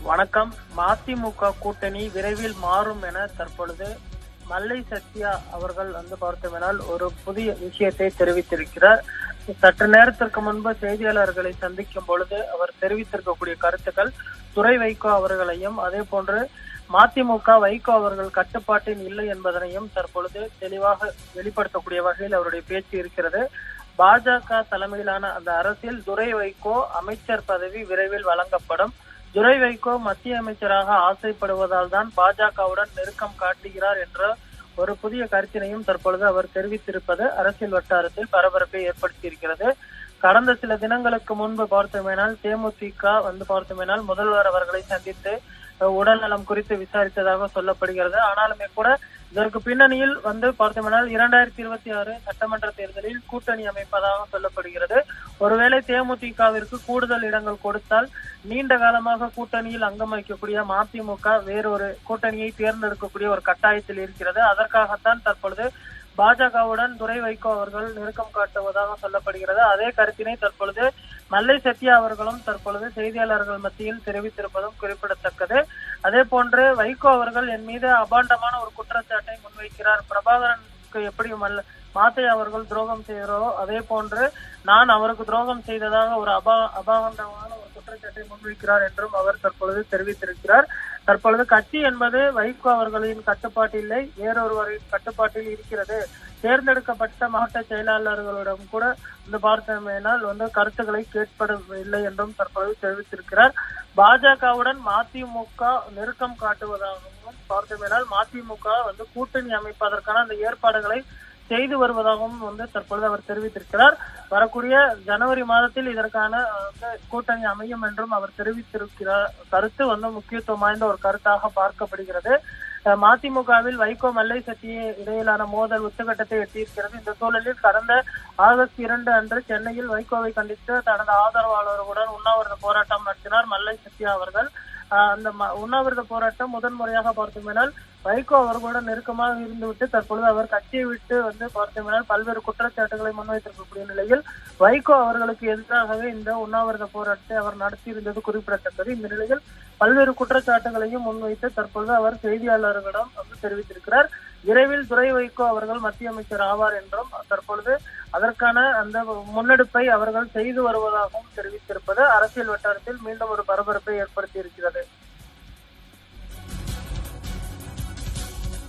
வணக்கம். மதிமுக கூட்டணி விரைவில் மாறும் என தற்பொழுது மல்லை சத்யா அவர்கள் பார்த்தோம்னால் ஒரு புதிய விஷயத்தை தெரிவித்திருக்கிறார். சற்று நேரத்திற்கு முன்பு செய்தியாளர்களை சந்திக்கும் பொழுது அவர் தெரிவித்திருக்கக்கூடிய கருத்துக்கள் துரை வைகோ அவர்களையும் அதே போன்று மதிமுக வைகோ அவர்கள் கட்டுப்பாட்டில் இல்லை என்பதனையும் தற்பொழுது தெளிவாக வெளிப்படுத்தக்கூடிய வகையில் அவருடைய பேச்சு இருக்கிறது. பாஜக தலைமையிலான அந்த அரசில் துரை வைகோ அமைச்சர் பதவி விரைவில் வழங்கப்படும். துரை வைகோ மத்திய அமைச்சராக ஆசைப்படுவதால் தான் பாஜகவுடன் நெருக்கம் காட்டுகிறார் என்ற ஒரு புதிய கருத்தினையும் தற்பொழுது அவர் தெரிவித்திருப்பது அரசியல் வட்டாரத்தில் பரபரப்பை ஏற்படுத்தியிருக்கிறது. கடந்த சில தினங்களுக்கு முன்பு பார்த்தோமேனால் தேமுதிக பார்த்தோமேனால் முதல்வர் அவர்களை சந்தித்து உடல் நலம் குறித்து விசாரித்ததாக சொல்லப்படுகிறது. ஆனாலுமே கூட இதற்கு பின்னணியில் பார்த்தோம்னால் 2026 சட்டமன்ற தேர்தலில் கூட்டணி அமைப்பதாக சொல்லப்படுகிறது. ஒருவேளை தேமுதிகவிற்கு கூடுதல் இடங்கள் கொடுத்தால் நீண்ட காலமாக கூட்டணியில் அங்கம் வகிக்கக்கூடிய மதிமுக வேறொரு கூட்டணியை தேர்ந்தெடுக்கக்கூடிய ஒரு கட்டாயத்தில் இருக்கிறது. அதற்காகத்தான் தற்பொழுது பாஜகவுடன் துரை வைகோ அவர்கள் நெருக்கம் காட்டுவதாக சொல்லப்படுகிறது. அதே கருத்தினை தற்பொழுது மல்லை சத்யா அவர்களும் தற்பொழுது செய்தியாளர்கள் மத்தியில் தெரிவித்திருப்பதும் குறிப்பிடத்தக்கது. அதே போன்று வைகோ அவர்கள் என் மீது அபாண்டமான ஒரு குற்றச்சாட்டை முன்வைக்கிறார். பிரபாகரனுக்கு எப்படி மாத்தையா அவர்கள் துரோகம் செய்கிறாரோ அதே போன்று நான் அவருக்கு துரோகம் செய்ததாக ஒரு அபாண்டமான ஒரு குற்றச்சாட்டை முன்வைக்கிறார் என்றும் அவர் தற்பொழுது தெரிவித்திருக்கிறார். தற்பொழுது கட்சி என்பது வைகோ அவர்களின் கட்டுப்பாட்டில் இல்லை, வேறொருவரின் கட்டுப்பாட்டில் இருக்கிறது. தேர்ந்தெடுக்கப்பட்ட மாவட்ட செயலாளர்களிடம் கூட பார்த்தோமேனால் கருத்துக்களை கேட்படவில்லை என்றும் தற்பொழுது தெரிவித்திருக்கிறார். பாஜகவுடன் மதிமுக நெருக்கம் காட்டுவதாகவும் பார்த்தோமேனால் மதிமுக கூட்டணி அமைப்பதற்கான அந்த ஏற்பாடுகளை செய்து வருவதாகவும் தற்பொழுது அவர் தெரிவித்திருக்கிறார். வரக்கூடிய ஜனவரி மாதத்தில் இதற்கான கூட்டணி அமையும் என்றும் அவர் தெரிவித்திருக்கிறார். கருத்து முக்கியத்துவம் வாய்ந்த ஒரு கருத்தாக பார்க்கப்படுகிறது. மதிமுகவில் வைகோ மல்லை சத்யா இடையிலான மோதல் உச்சகட்டத்தை எட்டியிருக்கிறது. இந்த சூழலில் கடந்த ஆகஸ்ட் 2 அன்று சென்னையில் வைகோவை கண்டித்து தனது ஆதரவாளர்களுடன் உண்ணாவிரத போராட்டம் நடத்தினார் மல்லை சத்யா அவர்கள். அந்த உண்ணாவிரத போராட்டம் முதன்முறையாக பார்த்தோமேனால் வைகோ அவர்களுடன் நெருக்கமாக இருந்துவிட்டு தற்பொழுது அவர் கட்சியை விட்டு பார்த்தோமேனால் பல்வேறு குற்றச்சாட்டுகளை முன்வைத்திருக்கக்கூடிய நிலையில் வைகோ அவர்களுக்கு எதிராகவே இந்த உண்ணாவிரத போராட்டத்தை அவர் நடத்தியிருந்தது குறிப்பிடத்தக்கது. இந்த நிலையில் பல்வேறு குற்றச்சாட்டுகளையும் முன்வைத்து தற்பொழுது அவர் செய்தியாளர்களிடம் தெரிவித்திருக்கிறார். விரைவில் துரை வைகோ அவர்கள் மத்திய அமைச்சர் ஆவார் என்றும் தற்பொழுது அதற்கான அந்த முன்னெடுப்பை அவர்கள் செய்து வருவதாகவும் தெரிவித்திருப்பது அரசியல் வட்டாரத்தில் மீண்டும் ஒரு பரபரப்பை ஏற்படுத்தி இருக்கிறது.